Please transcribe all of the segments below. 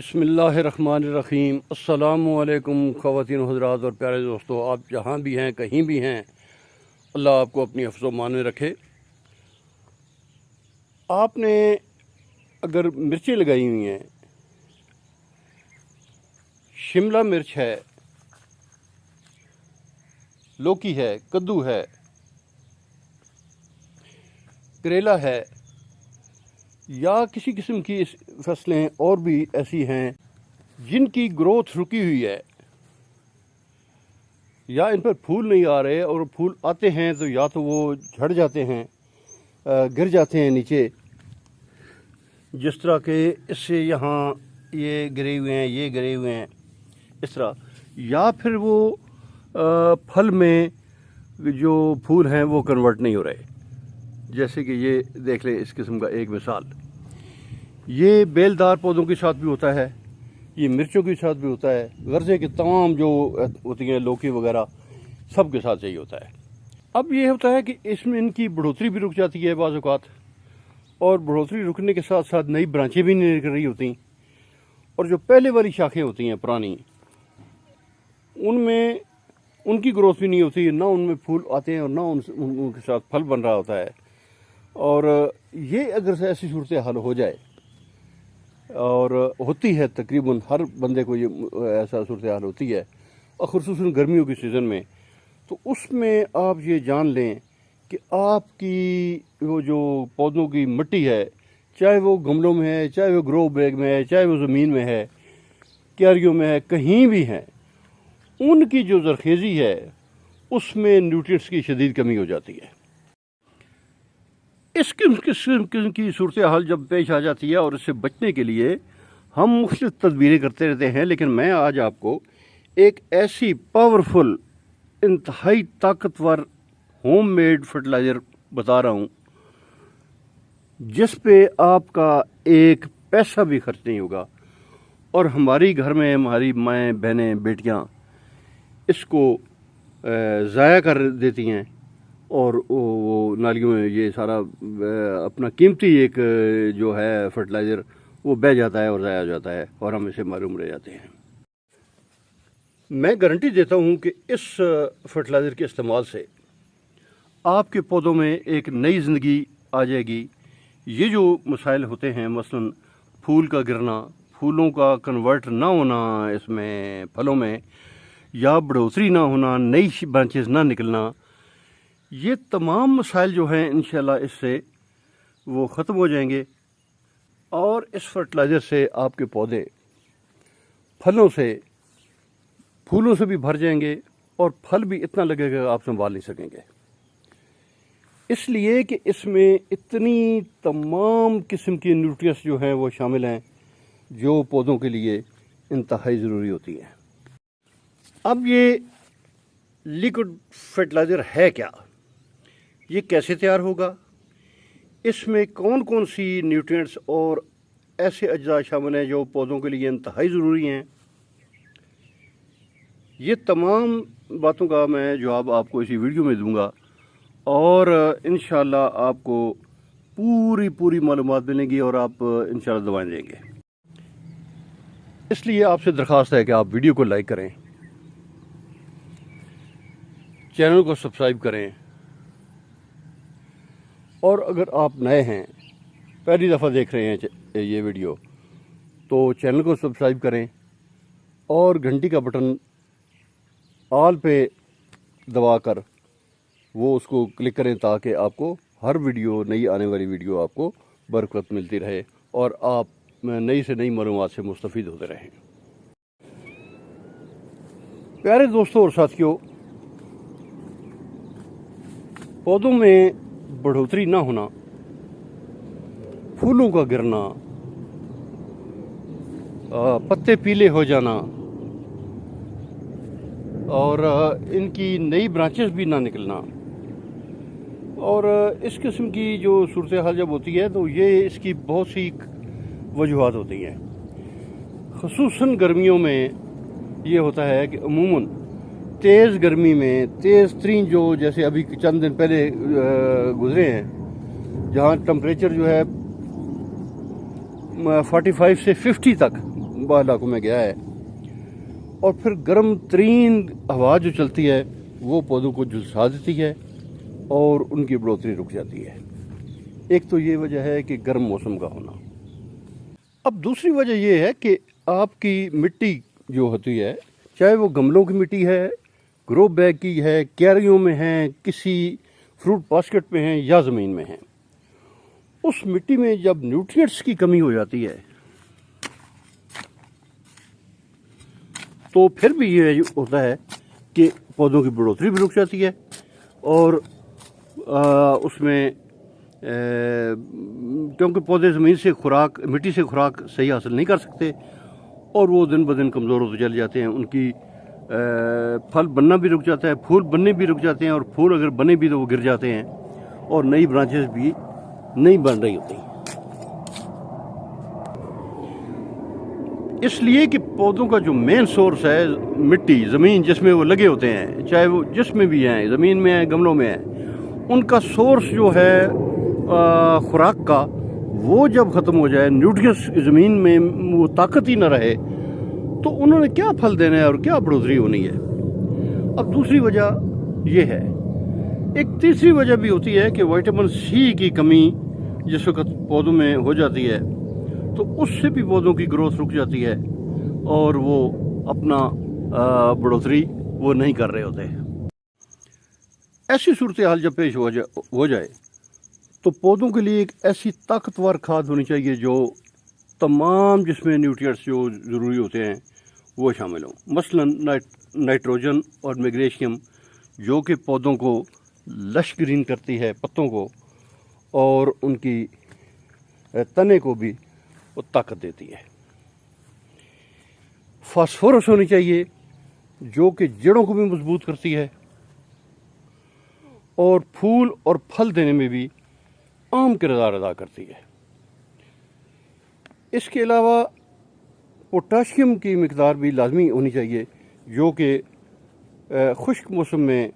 بسم اللہ الرحمن الرحیم۔ السلام علیکم خواتین و حضرات اور پیارے دوستو، آپ جہاں بھی ہیں کہیں بھی ہیں، اللہ آپ کو اپنی حفظ و امان میں رکھے۔ آپ نے اگر مرچیں لگائی ہوئی ہیں، شملہ مرچ ہے، لوکی ہے، کدو ہے، کریلا ہے، یا کسی قسم کی فصلیں اور بھی ایسی ہیں جن کی گروتھ رکی ہوئی ہے، یا ان پر پھول نہیں آ رہے، اور پھول آتے ہیں تو یا تو وہ جھڑ جاتے ہیں، گر جاتے ہیں نیچے، جس طرح کہ اس سے یہاں یہ گرے ہوئے ہیں، یہ گرے ہوئے ہیں اس طرح، یا پھر وہ پھل میں جو پھول ہیں وہ کنورٹ نہیں ہو رہے، جیسے کہ یہ دیکھ لیں اس قسم کا ایک مثال۔ یہ بیلدار پودوں کے ساتھ بھی ہوتا ہے، یہ مرچوں کے ساتھ بھی ہوتا ہے، غرضے کے تمام جو ہوتی ہیں لوکی وغیرہ سب کے ساتھ یہی ہوتا ہے۔ اب یہ ہوتا ہے کہ اس میں ان کی بڑھوتری بھی رک جاتی ہے بعض اوقات، اور بڑھوتری رکنے کے ساتھ ساتھ نئی برانچیں بھی نہیں نکل رہی ہوتی، اور جو پہلے والی شاخیں ہوتی ہیں پرانی، ان میں ان کی گروتھ بھی نہیں ہوتی، نہ ان میں پھول آتے ہیں اور نہ ان کے ساتھ پھل بن رہا ہوتا ہے۔ اور یہ اگر ایسی صورتحال ہو جائے، اور ہوتی ہے تقریباً ہر بندے کو یہ ایسا صورتحال ہوتی ہے، اور خصوصاً گرمیوں کی سیزن میں، تو اس میں آپ یہ جان لیں کہ آپ کی وہ جو پودوں کی مٹی ہے، چاہے وہ گملوں میں ہے، چاہے وہ گرو بیگ میں ہے، چاہے وہ زمین میں ہے، کیاریوں میں ہے، کہیں بھی ہے، ان کی جو زرخیزی ہے اس میں نیوٹرینٹس کی شدید کمی ہو جاتی ہے۔ اس قسم کی صورتحال جب پیش آ جاتی ہے، اور اس سے بچنے کے لیے ہم مختلف تدبیریں کرتے رہتے ہیں، لیکن میں آج آپ کو ایک ایسی پاورفل، انتہائی طاقتور ہوم میڈ فرٹیلائزر بتا رہا ہوں جس پہ آپ کا ایک پیسہ بھی خرچ نہیں ہوگا، اور ہماری گھر میں ہماری مائیں، بہنیں، بیٹیاں اس کو ضائع کر دیتی ہیں، اور وہ نالیوں میں یہ سارا اپنا قیمتی ایک جو ہے فرٹیلائزر وہ بہہ جاتا ہے اور ضائع ہو جاتا ہے، اور ہم اسے معلوم رہ جاتے ہیں۔ میں گارنٹی دیتا ہوں کہ اس فرٹیلائزر کے استعمال سے آپ کے پودوں میں ایک نئی زندگی آ جائے گی۔ یہ جو مسائل ہوتے ہیں، مثلا پھول کا گرنا، پھولوں کا کنورٹ نہ ہونا اس میں پھلوں میں، یا بڑھوتری نہ ہونا، نئی برانچز نہ نکلنا، یہ تمام مسائل جو ہیں انشاءاللہ اس سے وہ ختم ہو جائیں گے، اور اس فرٹیلائزر سے آپ کے پودے پھلوں سے، پھولوں سے بھی بھر جائیں گے، اور پھل بھی اتنا لگے گا آپ سنبھال نہیں سکیں گے، اس لیے کہ اس میں اتنی تمام قسم کی نیوٹرینٹس جو ہیں وہ شامل ہیں جو پودوں کے لیے انتہائی ضروری ہوتی ہیں۔ اب یہ لیکوڈ فرٹیلائزر ہے کیا؟ یہ کیسے تیار ہوگا؟ اس میں کون کون سی نیوٹرینٹس اور ایسے اجزاء شامل ہیں جو پودوں کے لیے انتہائی ضروری ہیں؟ یہ تمام باتوں کا میں جواب آپ کو اسی ویڈیو میں دوں گا، اور انشاءاللہ آپ کو پوری معلومات ملیں گی، اور آپ انشاءاللہ دوائیں دیں گے۔ اس لیے آپ سے درخواست ہے کہ آپ ویڈیو کو لائک کریں، چینل کو سبسکرائب کریں، اور اگر آپ نئے ہیں، پہلی دفعہ دیکھ رہے ہیں یہ ویڈیو، تو چینل کو سبسکرائب کریں، اور گھنٹی کا بٹن آل پہ دبا کر وہ اس کو کلک کریں، تاکہ آپ کو ہر ویڈیو، نئی آنے والی ویڈیو آپ کو بروقت ملتی رہے، اور آپ نئی سے نئی معلومات سے مستفید ہوتے رہیں۔ پیارے دوستوں اور ساتھیوں، پودوں میں بڑھوتری نہ ہونا، پھولوں کا گرنا، پتے پیلے ہو جانا، اور ان کی نئی برانچز بھی نہ نکلنا، اور اس قسم کی جو صورتحال جب ہوتی ہے تو یہ اس کی بہت سی وجوہات ہوتی ہیں۔ خصوصاً گرمیوں میں یہ ہوتا ہے کہ عموماً تیز گرمی میں، تیز ترین جو جیسے ابھی چند دن پہلے گزرے ہیں، جہاں ٹمپریچر جو ہے 45 سے 50 تک تباہ علاقوں میں گیا ہے، اور پھر گرم ترین ہوا جو چلتی ہے وہ پودوں کو جھلسا دیتی ہے اور ان کی بڑھوتری رک جاتی ہے۔ ایک تو یہ وجہ ہے کہ گرم موسم کا ہونا۔ اب دوسری وجہ یہ ہے کہ آپ کی مٹی جو ہوتی ہے، چاہے وہ گملوں کی مٹی ہے، گرو بیگ کی ہے، کیاریوں میں ہیں، کسی فروٹ باسکٹ میں ہیں یا زمین میں ہیں، اس مٹی میں جب نیوٹریئنٹس کی کمی ہو جاتی ہے تو پھر بھی یہ ہوتا ہے کہ پودوں کی بڑھوتری بھی رک جاتی ہے، اور اس میں کیونکہ پودے زمین سے خوراک، مٹی سے خوراک صحیح حاصل نہیں کر سکتے، اور وہ دن بدن کمزور ہوتے چلے جاتے ہیں، ان کی پھل بننا بھی رک جاتا ہے، پھول بننے بھی رک جاتے ہیں، اور پھول اگر بنے بھی تو وہ گر جاتے ہیں اور نئی برانچز بھی نہیں بن رہی ہوتی۔ اس لیے کہ پودوں کا جو مین سورس ہے مٹی، زمین جس میں وہ لگے ہوتے ہیں، چاہے وہ جس میں بھی ہیں، زمین میں ہیں، گملوں میں ہیں، ان کا سورس جو ہے خوراک کا، وہ جب ختم ہو جائے، نیوٹریئنٹس زمین میں وہ طاقت ہی نہ رہے، تو انہوں نے کیا پھل دینا ہے اور کیا بڑھوتری ہونی ہے۔ اب دوسری وجہ یہ ہے۔ ایک تیسری وجہ بھی ہوتی ہے کہ وائٹامن سی کی کمی جس وقت پودوں میں ہو جاتی ہے تو اس سے بھی پودوں کی گروتھ رک جاتی ہے اور وہ اپنا بڑھوتری وہ نہیں کر رہے ہوتے۔ ایسی صورتحال جب پیش ہو جائے تو پودوں کے لیے ایک ایسی طاقتور کھاد ہونی چاہیے جو تمام جس میں نیوٹریئنٹس جو ضروری ہوتے ہیں وہ شامل ہوں، مثلا نائٹروجن اور میگنیشیم، جو کہ پودوں کو لش گرین کرتی ہے، پتوں کو، اور ان کی تنے کو بھی وہ طاقت دیتی ہے۔ فاسفورس ہونی چاہیے جو کہ جڑوں کو بھی مضبوط کرتی ہے اور پھول اور پھل دینے میں بھی اہم کردار ادا کرتی ہے۔ اس کے علاوہ پوٹاشیم کی مقدار بھی لازمی ہونی چاہیے، جو کہ خشک موسم میں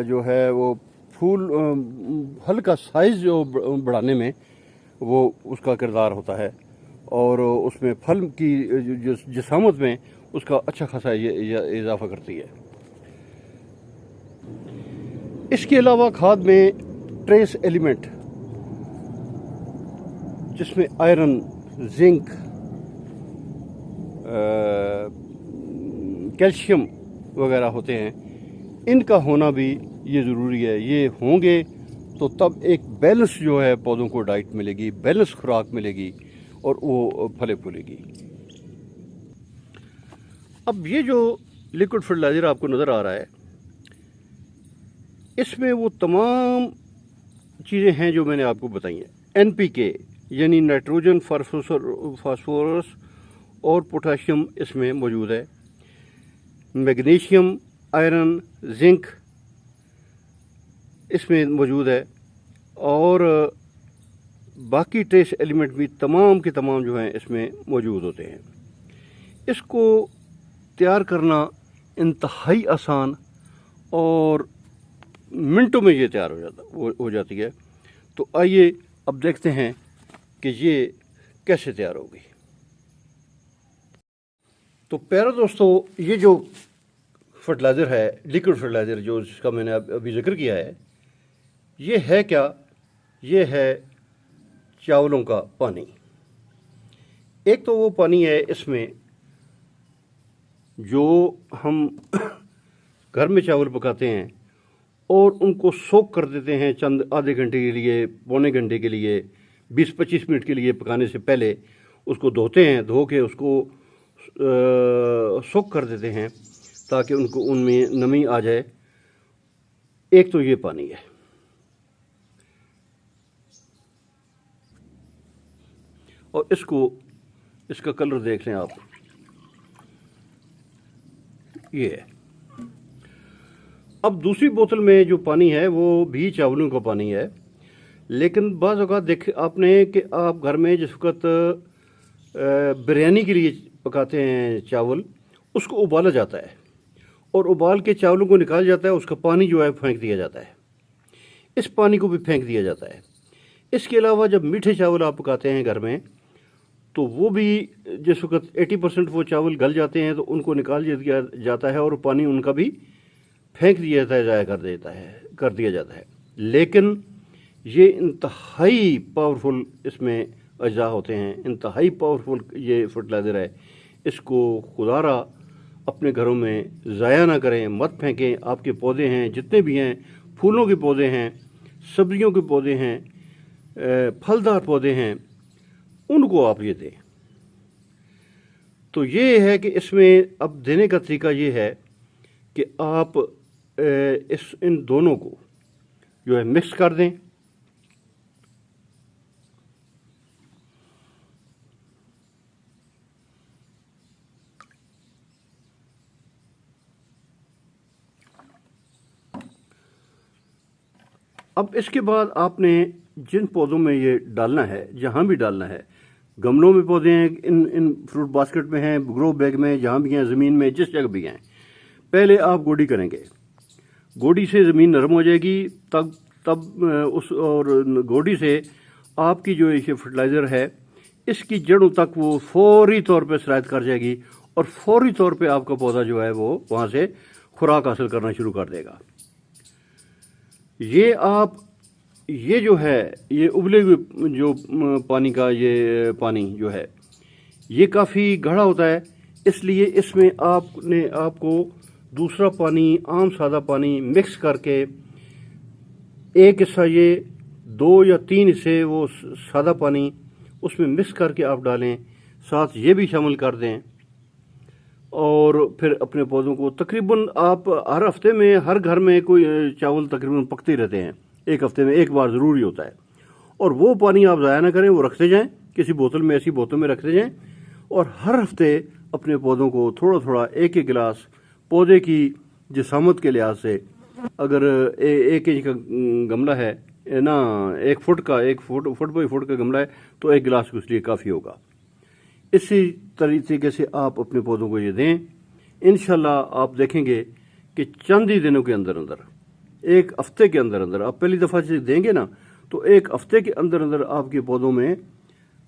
جو ہے وہ پھول ہلکا سائز جو بڑھانے میں وہ اس کا کردار ہوتا ہے، اور اس میں پھل کی جسامت میں اس کا اچھا خاصا اضافہ کرتی ہے۔ اس کے علاوہ کھاد میں ٹریس ایلیمنٹ جس میں آئرن، زنک، کیلشیم وغیرہ ہوتے ہیں، ان کا ہونا بھی یہ ضروری ہے۔ یہ ہوں گے تو تب ایک بیلنس جو ہے پودوں کو ڈائٹ ملے گی، بیلنس خوراک ملے گی اور وہ پھلے پھولے گی۔ اب یہ جو لیکوڈ فرٹیلائزر آپ کو نظر آ رہا ہے، اس میں وہ تمام چیزیں ہیں جو میں نے آپ کو بتائی ہیں۔ NPK یعنی نائٹروجن، فاسفورس اور پوٹاشیم اس میں موجود ہے، میگنیشیم، آئرن، زنک اس میں موجود ہے، اور باقی ٹریس ایلیمنٹ بھی تمام کے تمام جو ہیں اس میں موجود ہوتے ہیں۔ اس کو تیار کرنا انتہائی آسان اور منٹوں میں یہ تیار ہو جاتی ہے۔ تو آئیے اب دیکھتے ہیں کہ یہ کیسے تیار ہوگی۔ تو پیارے دوستو، یہ جو فرٹیلائزر ہے، لیکوڈ فرٹیلائزر جو جس کا میں نے ابھی ذکر کیا ہے، یہ ہے کیا؟ یہ ہے چاولوں کا پانی۔ ایک تو وہ پانی ہے اس میں جو ہم گھر میں چاول پکاتے ہیں اور ان کو سوک کر دیتے ہیں چند آدھے گھنٹے کے لیے، پونے گھنٹے کے لیے، 20-25 منٹ کے لیے پکانے سے پہلے اس کو دھوتے ہیں، دھو کے اس کو سوک کر دیتے ہیں تاکہ ان میں نمی آ جائے۔ ایک تو یہ پانی ہے، اور اس کا کلر دیکھ لیں آپ، یہ ہے۔ اب دوسری بوتل میں جو پانی ہے وہ بھی چاولوں کا پانی ہے، لیکن بعض اوقات دیکھ آپ نے کہ آپ گھر میں جس وقت بریانی کے لیے پکاتے ہیں چاول، اس کو ابالا جاتا ہے اور ابال کے چاولوں کو نکال جاتا ہے، اس کا پانی جو ہے پھینک دیا جاتا ہے، اس پانی کو بھی پھینک دیا جاتا ہے۔ اس کے علاوہ جب میٹھے چاول آپ پکاتے ہیں گھر میں تو وہ بھی جس وقت 80% وہ چاول گل جاتے ہیں تو ان کو نکال دیا جاتا ہے اور پانی ان کا بھی پھینک دیا جاتا ہے، ضائع کر دیا جاتا ہے۔ لیکن یہ انتہائی پاورفل اس میں اجزاء ہوتے ہیں، انتہائی پاورفل یہ فرٹیلائزر ہے۔ اس کو خدا را اپنے گھروں میں ضائع نہ کریں، مت پھینکیں۔ آپ کے پودے ہیں جتنے بھی ہیں، پھولوں کے پودے ہیں، سبزیوں کے پودے ہیں، پھلدار پودے ہیں، ان کو آپ یہ دیں۔ تو یہ ہے کہ اس میں اب دینے کا طریقہ یہ ہے کہ آپ ان دونوں کو جو ہے مکس کر دیں۔ اب اس کے بعد آپ نے جن پودوں میں یہ ڈالنا ہے، جہاں بھی ڈالنا ہے، گملوں میں پودے ہیں، ان فروٹ باسکٹ میں ہیں، گرو بیگ میں، جہاں بھی ہیں، زمین میں، جس جگہ بھی ہیں، پہلے آپ گوڈی کریں گے۔ گوڈی سے زمین نرم ہو جائے گی، تب اور گوڈی سے آپ کی جو یہ فرٹیلائزر ہے اس کی جڑوں تک وہ فوری طور پہ سرایت کر جائے گی، اور فوری طور پہ آپ کا پودا جو ہے وہ وہاں سے خوراک حاصل کرنا شروع کر دے گا۔ یہ جو ہے یہ ابلے ہوئے جو پانی کا یہ پانی جو ہے یہ کافی گاڑھا ہوتا ہے، اس لیے اس میں آپ کو دوسرا پانی، عام سادہ پانی مکس کر کے ایک حصہ یہ، 2 یا 3 حصے وہ سادہ پانی اس میں مکس کر کے آپ ڈالیں، ساتھ یہ بھی شامل کر دیں، اور پھر اپنے پودوں کو تقریباً آپ ہر ہفتے میں ہر گھر میں کوئی چاول تقریباً پکتے ہی رہتے ہیں، ایک ہفتے میں ایک بار ضروری ہوتا ہے، اور وہ پانی آپ ضائع نہ کریں، وہ رکھتے جائیں کسی بوتل میں، ایسی بوتل میں رکھتے جائیں، اور ہر ہفتے اپنے پودوں کو تھوڑا تھوڑا ایک ایک گلاس پودے کی جسامت کے لحاظ سے، اگر 1 انچ کا گملہ ہے نا، 1 فٹ بائی فٹ کا گملہ ہے تو 1 گلاس اس لیے کافی ہوگا۔ اسی طریقے سے آپ اپنے پودوں کو یہ دیں، انشاءاللہ آپ دیکھیں گے کہ چند ہی دنوں کے اندر 1 ہفتے کے اندر آپ پہلی دفعہ سے دیں گے نا، تو 1 ہفتے کے اندر آپ کے پودوں میں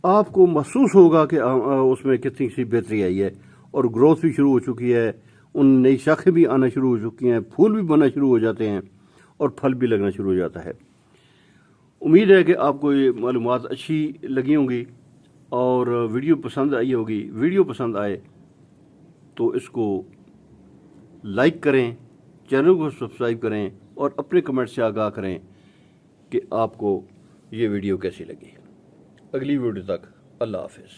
آپ کو محسوس ہوگا کہ اس میں کتنی سی بہتری آئی ہے، اور گروتھ بھی شروع ہو چکی ہے، ان نئی شاخیں بھی آنا شروع ہو چکی ہیں، پھول بھی بننا شروع ہو جاتے ہیں، اور پھل بھی لگنا شروع ہو جاتا ہے۔ امید ہے کہ آپ کو یہ معلومات اچھی لگی ہوں گی اور ویڈیو پسند آئی ہوگی۔ ویڈیو پسند آئے تو اس کو لائک کریں، چینل کو سبسکرائب کریں، اور اپنے کمنٹ سے آگاہ کریں کہ آپ کو یہ ویڈیو کیسی لگی۔ اگلی ویڈیو تک اللہ حافظ۔